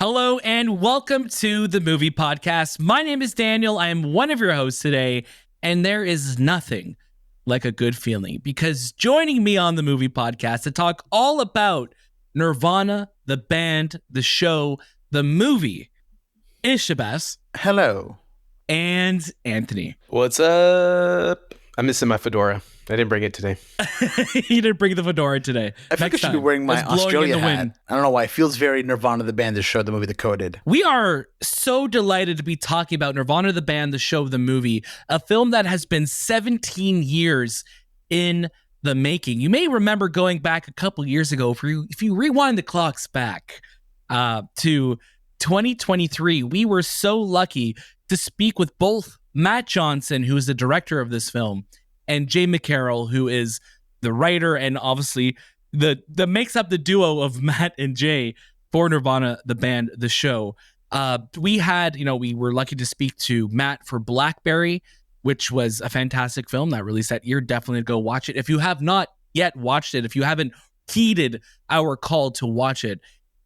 Hello and welcome to the Movie Podcast. My name is Daniel. I am one of your hosts today, and there is nothing like a good feeling because joining me on the Movie Podcast to talk all about Nirvana, the band, the show, the movie is Shahbaz. Hello. And Anthony. What's up? I'm missing my fedora. I didn't bring it today. You didn't bring the fedora today. I think I should be wearing my Australia hat. I don't know why. It feels very Nirvana, the band, the show, the movie, the coded. We are so delighted to be talking about Nirvana, the band, the show, the movie, a film that has been 17 years in the making. You may remember going back a couple years ago, if you rewind the clocks back to 2023, we were so lucky to speak with both Matt Johnson, who is the director of this film, and Jay McCarrol, who is the writer and obviously the makes up the duo of Matt and Jay for Nirvana, the band, the show. We were lucky to speak to Matt for Blackberry, which was a fantastic film that released that year. Definitely go watch it. If you have not yet watched it, if you haven't heeded our call to watch it.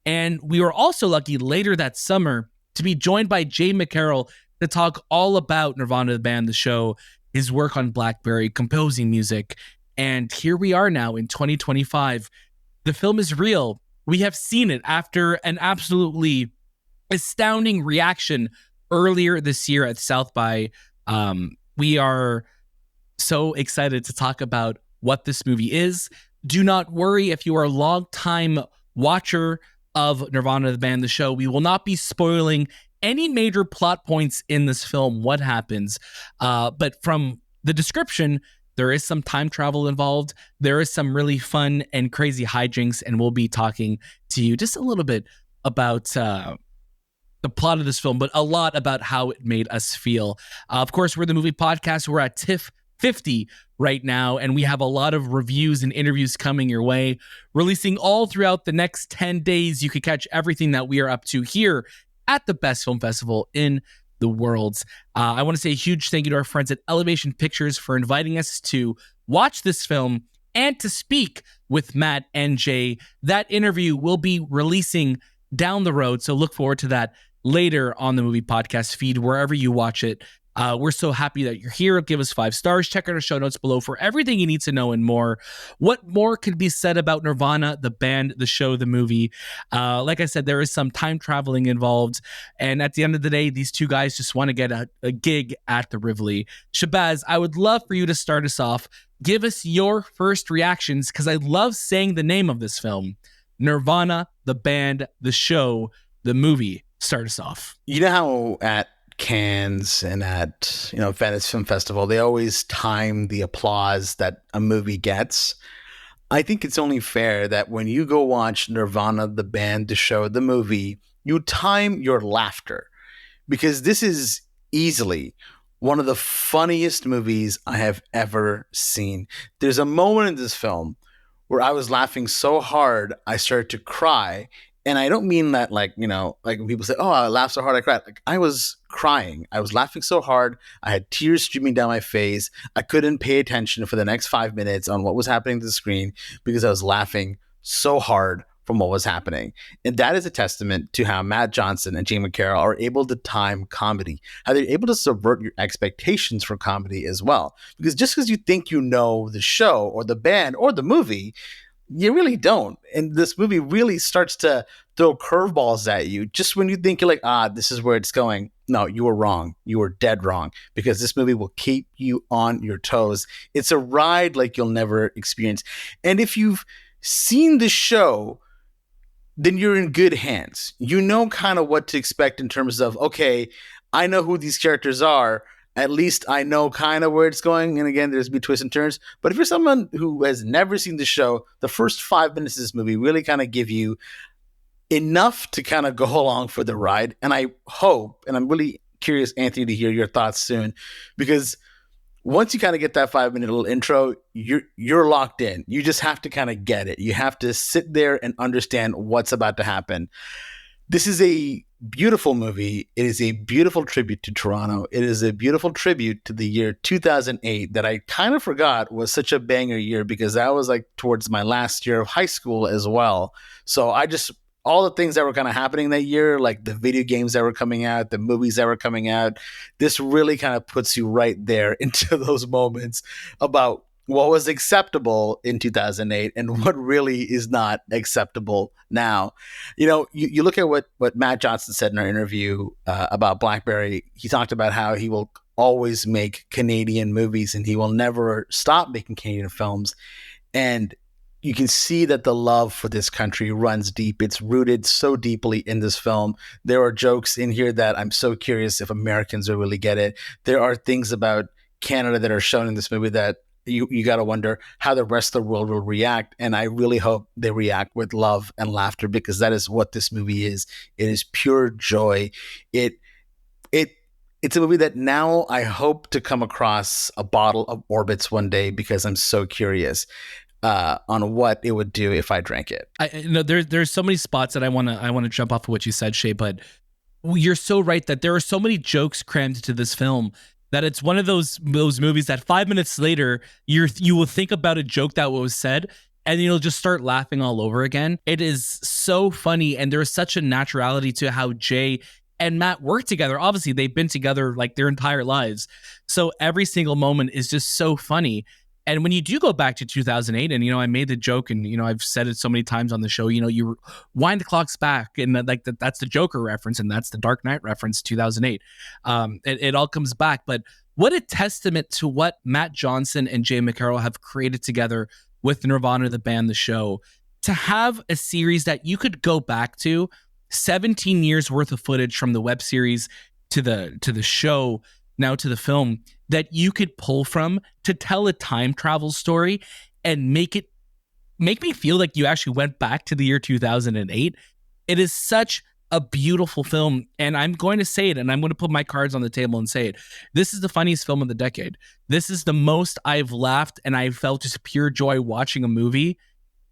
And we were also lucky later that summer to be joined by Jay McCarrol to talk all about Nirvana, the band, the show, his work on Blackberry, composing music. And here we are now in 2025. The film is real. We have seen it after an absolutely astounding reaction earlier this year at South by. We are so excited to talk about what this movie is. Do not worry if you are a long-time watcher of Nirvana, the band, the show. We will not be spoiling any major plot points in this film, what happens. But from the description, there is some time travel involved. There is some really fun and crazy hijinks, and we'll be talking to you just a little bit about the plot of this film, but a lot about how it made us feel. Of course, we're the Movie Podcast. We're at TIFF 50 right now, and we have a lot of reviews and interviews coming your way, releasing all throughout the next 10 days. You can catch everything that we are up to here at the best film festival in the world. I want to say a huge thank you to our friends at Elevation Pictures for inviting us to watch this film and to speak with Matt and Jay. That interview will be releasing down the road, so look forward to that later on the Movie Podcast feed, wherever you watch it. We're so happy that you're here. Give us 5 stars. Check out our show notes below for everything you need to know and more. What more could be said about Nirvana, the band, the show, the movie? Like I said, there is some time traveling involved. And at the end of the day, these two guys just want to get a gig at the Rivoli. Shahbaz, I would love for you to start us off. Give us your first reactions, because I love saying the name of this film. Nirvana, the band, the show, the movie. Start us off. You know how at Cannes and at Venice Film Festival, they always time the applause that a movie gets. I think it's only fair that when you go watch Nirvana, the band, the show, the movie, you time your laughter, because this is easily one of the funniest movies I have ever seen. There's a moment in this film where I was laughing so hard I started to cry. And I don't mean that like when people say, oh, I laughed so hard I cried. Like, I was crying. I was laughing so hard. I had tears streaming down my face. I couldn't pay attention for the next 5 minutes on what was happening to the screen because I was laughing so hard from what was happening. And that is a testament to how Matt Johnson and Jay McCarrol are able to time comedy, how they're able to subvert your expectations for comedy as well. Because just because you think you know the show or the band or the movie, you really don't. And this movie really starts to throw curveballs at you just when you think you're like, this is where it's going. No, you were wrong. You were dead wrong, because this movie will keep you on your toes. It's a ride like you'll never experience. And if you've seen the show, then you're in good hands. You know kind of what to expect in terms of, okay, I know who these characters are. At least I know kind of where it's going. And again, there's be twists and turns. But if you're someone who has never seen the show, the first 5 minutes of this movie really kind of give you enough to kind of go along for the ride. And I hope, and I'm really curious, Anthony, to hear your thoughts soon, because once you kind of get that 5-minute little intro, you're locked in. You just have to kind of get it. You have to sit there and understand what's about to happen. This is a beautiful movie. It is a beautiful tribute to Toronto. It is a beautiful tribute to the year 2008 that I kind of forgot was such a banger year, because that was like towards my last year of high school as well. So I just all the things that were kind of happening that year, like the video games that were coming out, the movies that were coming out, this really kind of puts you right there into those moments about what was acceptable in 2008 and what really is not acceptable now. You look at what Matt Johnson said in our interview about BlackBerry. He talked about how he will always make Canadian movies and he will never stop making Canadian films. And you can see that the love for this country runs deep. It's rooted so deeply in this film. There are jokes in here that I'm so curious if Americans will really get it. There are things about Canada that are shown in this movie that you got to wonder how the rest of the world will react. And I really hope they react with love and laughter, because that is what this movie is. It is pure joy. It's a movie that now I hope to come across a bottle of Orbitz one day, because I'm so curious on what it would do if I drank it. There's so many spots that I want to jump off of what you said, Shay, but you're so right that there are so many jokes crammed into this film that it's one of those movies that 5 minutes later you will think about a joke that was said and you'll just start laughing all over again. It is so funny, and there's such a naturality to how Jay and Matt work together. Obviously, they've been together like their entire lives, so every single moment is just so funny. And when you do go back to 2008, and I made the joke, and I've said it so many times on the show, you wind the clocks back, and that's the Joker reference, and that's the Dark Knight reference, 2008. It all comes back. But what a testament to what Matt Johnson and Jay McCarrol have created together with Nirvana, the band, the show, to have a series that you could go back to, 17 years worth of footage from the web series to the show, now to the film, that you could pull from to tell a time travel story and make me feel like you actually went back to the year 2008. It is such a beautiful film, and I'm going to say it, and I'm going to put my cards on the table and say it. This is the funniest film of the decade. This is the most I've laughed and I felt just pure joy watching a movie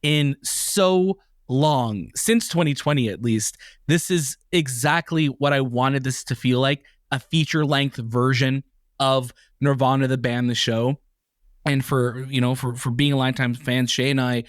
in so long, since 2020 at least. This is exactly what I wanted this to feel like, a feature-length version of Nirvana, the band, the show. And for being a longtime fan, Shay and I,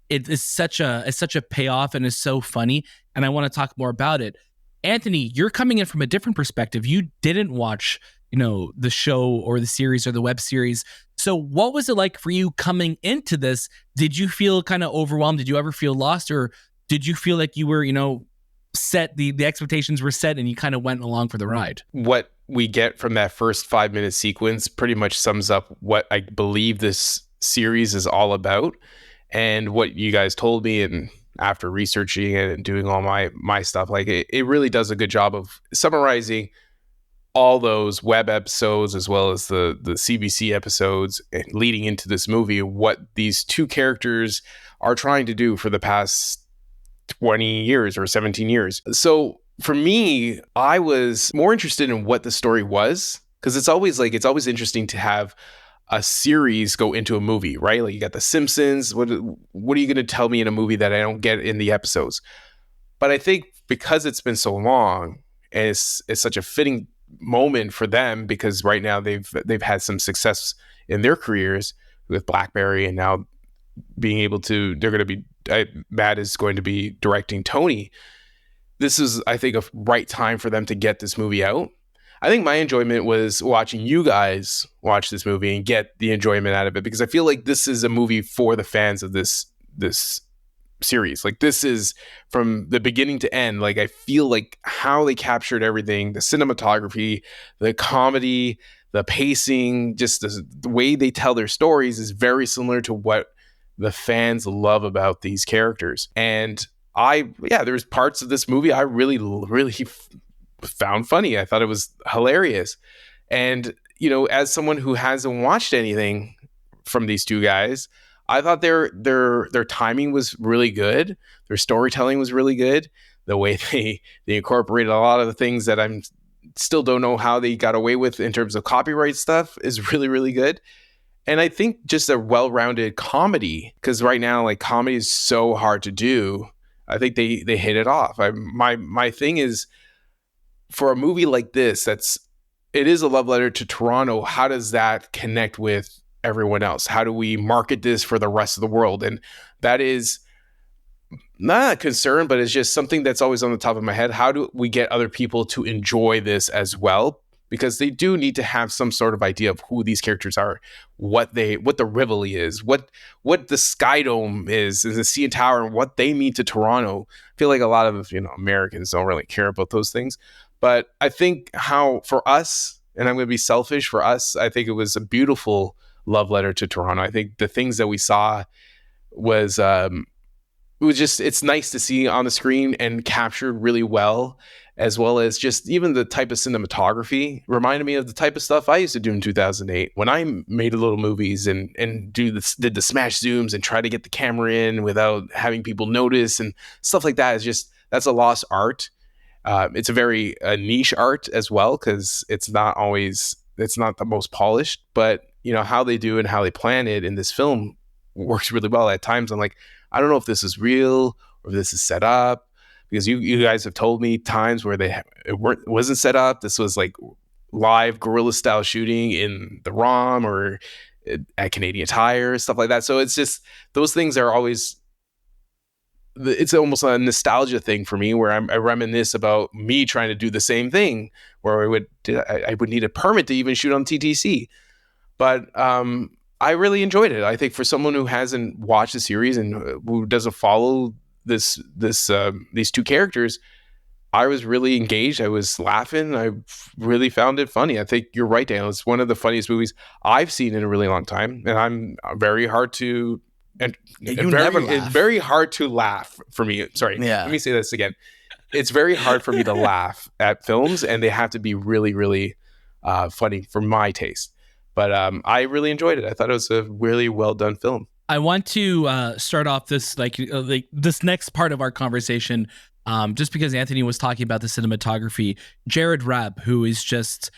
it is such a payoff, and is so funny, and I want to talk more about it. Anthony, you're coming in from a different perspective. You didn't watch the show or the series or the web series. So what was it like for you coming into this? Did you feel kind of overwhelmed? Did you ever feel lost, or did you feel like you were set, the expectations were set and you kind of went along for the ride? What we get from that first 5-minute sequence pretty much sums up what I believe this series is all about, and what you guys told me, and after researching it and doing all my stuff, like it really does a good job of summarizing all those web episodes as well as the CBC episodes, and leading into this movie, what these two characters are trying to do for the past 20 years or 17 years. So for me, I was more interested in what the story was, because it's always interesting to have a series go into a movie, right? Like you got The Simpsons. What are you going to tell me in a movie that I don't get in the episodes? But I think because it's been so long, and it's such a fitting moment for them, because right now they've had some success in their careers with BlackBerry, and now being able to, Matt is going to be directing Tony. This is, I think, a right time for them to get this movie out. I think my enjoyment was watching you guys watch this movie and get the enjoyment out of it, because I feel like this is a movie for the fans of this series. Like, this is from the beginning to end. Like, I feel like how they captured everything, the cinematography, the comedy, the pacing, just the way they tell their stories is very similar to what the fans love about these characters. And there's parts of this movie I really, really found funny. I thought it was hilarious. And, as someone who hasn't watched anything from these two guys, I thought their timing was really good. Their storytelling was really good. The way they incorporated a lot of the things that I'm still don't know how they got away with in terms of copyright stuff is really, really good. And I think just a well-rounded comedy, because right now, like, comedy is so hard to do. I think they hit it off. My thing is, for a movie like this, it is a love letter to Toronto. How does that connect with everyone else? How do we market this for the rest of the world? And that is not concerned, but it's just something that's always on the top of my head. How do we get other people to enjoy this as well? Because they do need to have some sort of idea of who these characters are, what the Rivoli is, what the Sky Dome is the CN Tower, and what they mean to Toronto. I feel like a lot of Americans don't really care about those things, but I think how for us, and I'm going to be selfish, for us, I think it was a beautiful love letter to Toronto. I think the things that we saw was it's nice to see on the screen and captured really well as just even the type of cinematography reminded me of the type of stuff I used to do in 2008 when I made little movies and did the smash zooms and try to get the camera in without having people notice and stuff like that. That's a lost art. It's a very niche art as well, because it's not the most polished, but how they do and how they plan it in this film works really well. At times I'm like, I don't know if this is real or if this is set up, because you guys have told me times where it wasn't set up. This was like live guerrilla style shooting in the ROM or at Canadian Tire, stuff like that. So it's just, those things are always, it's almost a nostalgia thing for me, where I reminisce about me trying to do the same thing, where I would need a permit to even shoot on TTC. But I really enjoyed it. I think for someone who hasn't watched the series and who doesn't follow these two characters, I was really engaged. I was laughing. I really found it funny. I think you're right, Daniel. It's one of the funniest movies I've seen in a really long time, and I'm very hard to it's very hard to laugh for me. Sorry, let me say this again. It's very hard for me to laugh at films, and they have to be really, really funny for my taste. But I really enjoyed it. I thought it was a really well done film. I want to start off this this next part of our conversation, just because Anthony was talking about the cinematography. Jared Rabb, who is just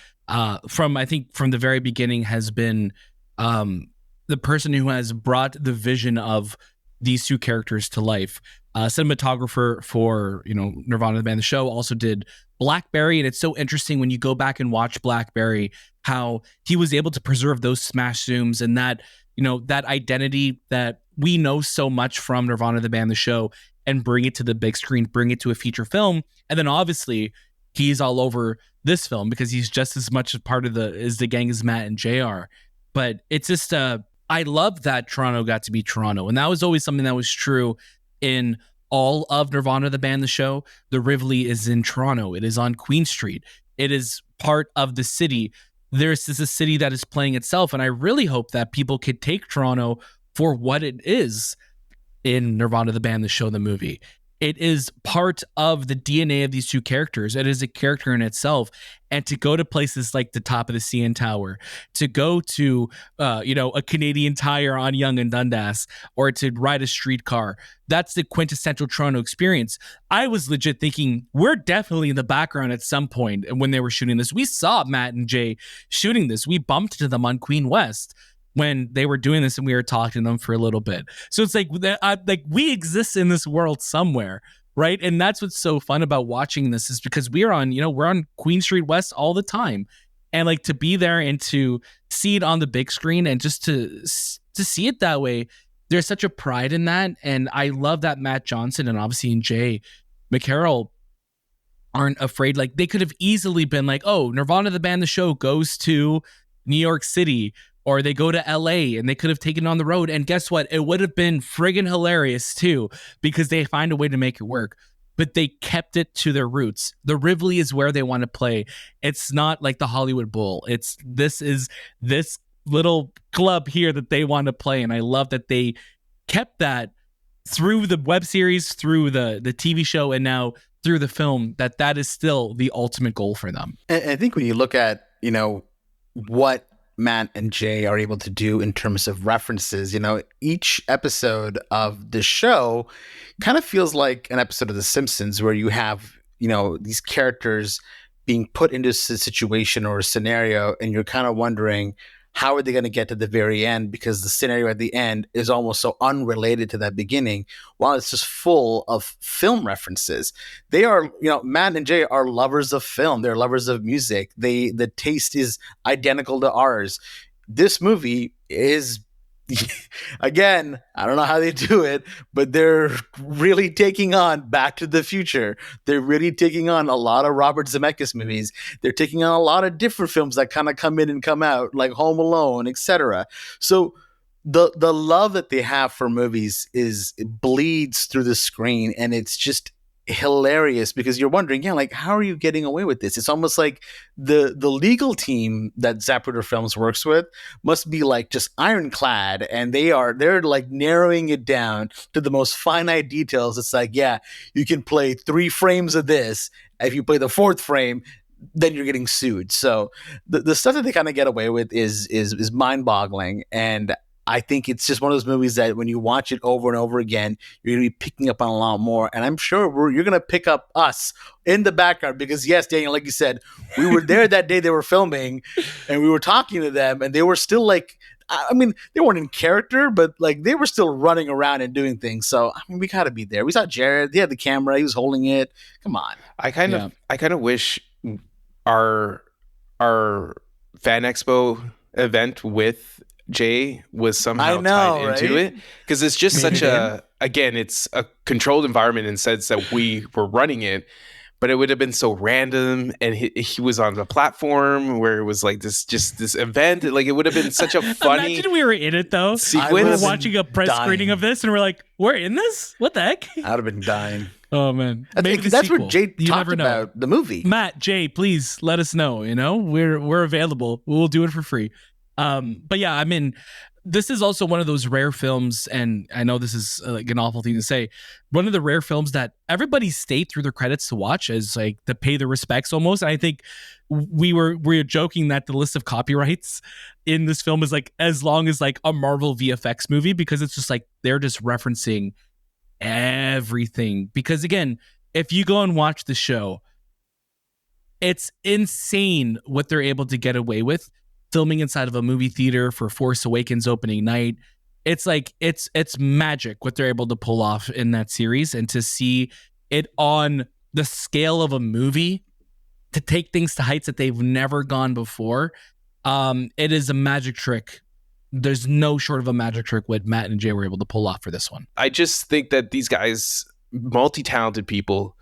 from the very beginning has been the person who has brought the vision of these two characters to life. Cinematographer for Nirvana the band, the show, also did Blackberry, and it's so interesting when you go back and watch Blackberry how he was able to preserve those smash zooms and that that identity that we know so much from Nirvana the band, the show, and bring it to the big screen, bring it to a feature film. And then obviously he's all over this film because he's just as much a part of the gang as Matt and JR. But it's just I love that Toronto got to be Toronto, and that was always something that was true in all of Nirvana the band, the show. The Rivoli is in Toronto. It is on Queen Street. It is part of the city. This is a city that is playing itself, and I really hope that people could take Toronto for what it is in Nirvana the band, the show, the movie. It is part of the DNA of these two characters. It is a character in itself. And to go to places like the top of the CN Tower, to go to, a Canadian Tire on Yonge and Dundas, or to ride a streetcar, that's the quintessential Toronto experience. I was legit thinking we're definitely in the background at some point when they were shooting this. We saw Matt and Jay shooting this. We bumped into them on Queen West when they were doing this, and we were talking to them for a little bit. So it's like we exist in this world somewhere, right? And that's what's so fun about watching this, is because we're on Queen Street West all the time, and like to be there and to see it on the big screen and just to see it that way, there's such a pride in that. And I love that Matt Johnson and obviously in Jay McCarrol aren't afraid. Like they could have easily been like, oh, Nirvana the band, the show goes to New York City, or they go to LA, and they could have taken it on the road. And guess what? It would have been friggin' hilarious too, because they find a way to make it work. But they kept it to their roots. The Rivoli is where they want to play. It's not like the Hollywood Bowl. This is this little club here that they want to play. And I love that they kept that through the web series, through the TV show, and now through the film, that is still the ultimate goal for them. And I think when you look at, what Matt and Jay are able to do in terms of references, each episode of the show kind of feels like an episode of The Simpsons, where you have, these characters being put into a situation or a scenario, and you're kind of wondering, how are they going to get to the very end? Because the scenario at the end is almost so unrelated to that beginning, while it's just full of film references. They are, Matt and Jay are lovers of film. They're lovers of music. The taste is identical to ours. This movie is, again, I don't know how they do it, but they're really taking on Back to the Future. They're really taking on a lot of Robert Zemeckis movies. They're taking on a lot of different films that kind of come in and come out, like Home Alone, etc. So the love that they have for movies it bleeds through the screen, and it's just hilarious because you're wondering, yeah, like how are you getting away with this? It's almost like the legal team that Zapruder Films works with must be like just ironclad, and they're like narrowing it down to the most finite details. It's like, yeah, you can play 3 frames of this. If you play the 4th frame, then you're getting sued. So the stuff that they kind of get away with is mind-boggling, and I think it's just one of those movies that when you watch it over and over again, you're going to be picking up on a lot more. And I'm sure you're going to pick up us in the background because, yes, Daniel, like you said, we were there that day they were filming and we were talking to them and they were still like, I mean, they weren't in character, but like they were still running around and doing things. So, I mean, we got to be there. We saw Jared. He had the camera. He was holding it. Come on. I kind of wish our fan expo event with Jay was somehow tied into it, because it's just such it's a controlled environment in the sense that we were running it, but it would have been so random, and he was on the platform where it was like this event, like it would have been such a funny Imagine we were in it though sequence. We were watching a press screening of this and we're like, we're in this? What the heck? I'd have been dying. Oh man, that's what Jay talked about the movie. Matt, Jay, please let us know. You know, we're available. We'll do it for free. But yeah, I mean, this is also one of those rare films, and I know this is like an awful thing to say, one of the rare films that everybody stayed through the credits to watch as like to pay the respects almost. And I think we were joking that the list of copyrights in this film is like as long as like a Marvel VFX movie, because it's just like they're just referencing everything. Because again, if you go and watch the show, it's insane what they're able to get away with filming inside of a movie theater for Force Awakens opening night. It's like it's magic what they're able to pull off in that series, and to see it on the scale of a movie, to take things to heights that they've never gone before. It is a magic trick. There's no short of a magic trick what Matt and Jay were able to pull off for this one. I just think that these guys, multi-talented people,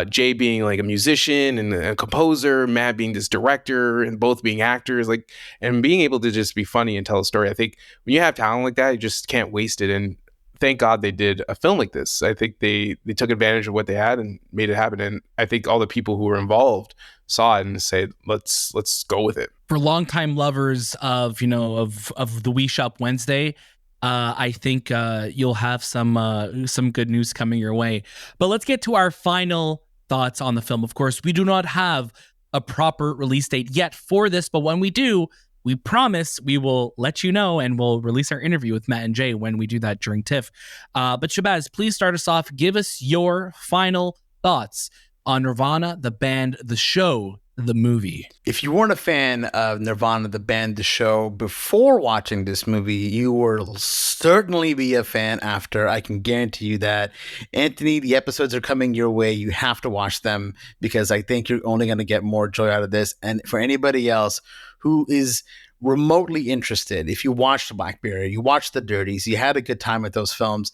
Jay being like a musician and a composer, Matt being this director, and both being actors, like, and being able to just be funny and tell a story. I think when you have talent like that, you just can't waste it. And thank God they did a film like this. I think they took advantage of what they had and made it happen. And I think all the people who were involved saw it and said, let's go with it. For longtime lovers of, you know, of the Wii Shop Wednesday, I think you'll have some good news coming your way. But let's get to our final thoughts on the film. Of course, we do not have a proper release date yet for this, but when we do, we promise we will let you know, and we'll release our interview with Matt and Jay when we do that during TIFF. But Shahbaz, please start us off. Give us your final thoughts on Nirvana, the band, the show, the movie. If you weren't a fan of Nirvana, the band, the show, before watching this movie, you will certainly be a fan after. I can guarantee you that. Anthony, the episodes are coming your way. You have to watch them, because I think you're only going to get more joy out of this. And for anybody else who is remotely interested, if you watched Blackberry, you watched The Dirties, you had a good time with those films,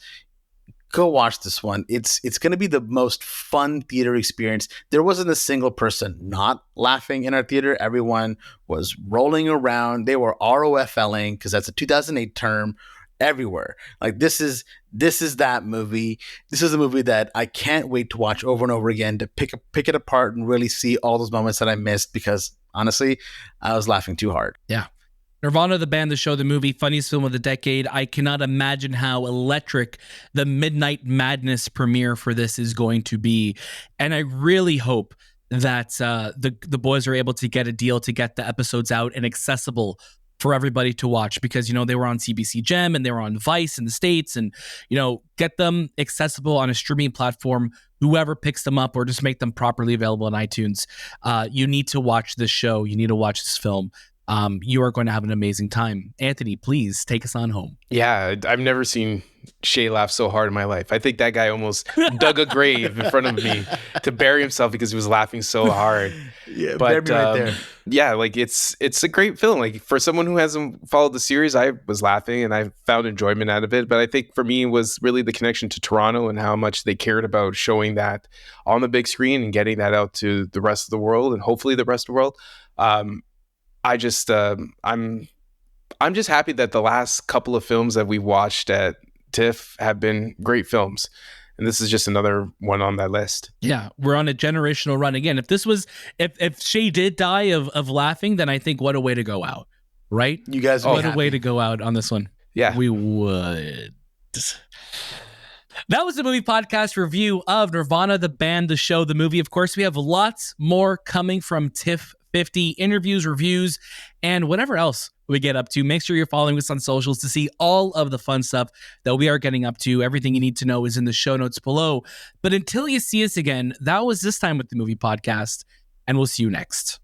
go watch this one. It's going to be the most fun theater experience. There wasn't a single person not laughing in our theater. Everyone was rolling around. They were ROFLing, because that's a 2008 term, everywhere. Like this is that movie. This is a movie that I can't wait to watch over and over again, to pick it apart and really see all those moments that I missed, because honestly, I was laughing too hard. Yeah. Nirvana, the band, the show, the movie, funniest film of the decade. I cannot imagine how electric the Midnight Madness premiere for this is going to be. And I really hope that the boys are able to get a deal to get the episodes out and accessible for everybody to watch, because, you know, they were on CBC Gem and they were on Vice in the States, and, you know, get them accessible on a streaming platform. Whoever picks them up, or just make them properly available on iTunes. You need to watch this show. You need to watch this film. you are going to have an amazing time. Anthony, please take us on home. Yeah, I've never seen Shay laugh so hard in my life. I think that guy almost dug a grave in front of me to bury himself because he was laughing so hard. Yeah, But right there. yeah, like it's a great film. Like for someone who hasn't followed the series, I was laughing and I found enjoyment out of it. But I think for me it was really the connection to Toronto and how much they cared about showing that on the big screen and getting that out to the rest of the world and hopefully the rest of the world. I just I'm just happy that the last couple of films that we watched at TIFF have been great films. And this is just another one on that list. Yeah, we're on a generational run again. If this was if Shay did die of laughing, then I think what a way to go out, right? You guys, What a way to go out on this one. Yeah, we would. That was the movie podcast review of Nirvana, the band, the show, the movie. Of course, we have lots more coming from TIFF 50, interviews, reviews, and whatever else we get up to. Make sure you're following us on socials to see all of the fun stuff that we are getting up to. Everything you need to know is in the show notes below. But until you see us again, that was this time with the movie podcast, and we'll see you next.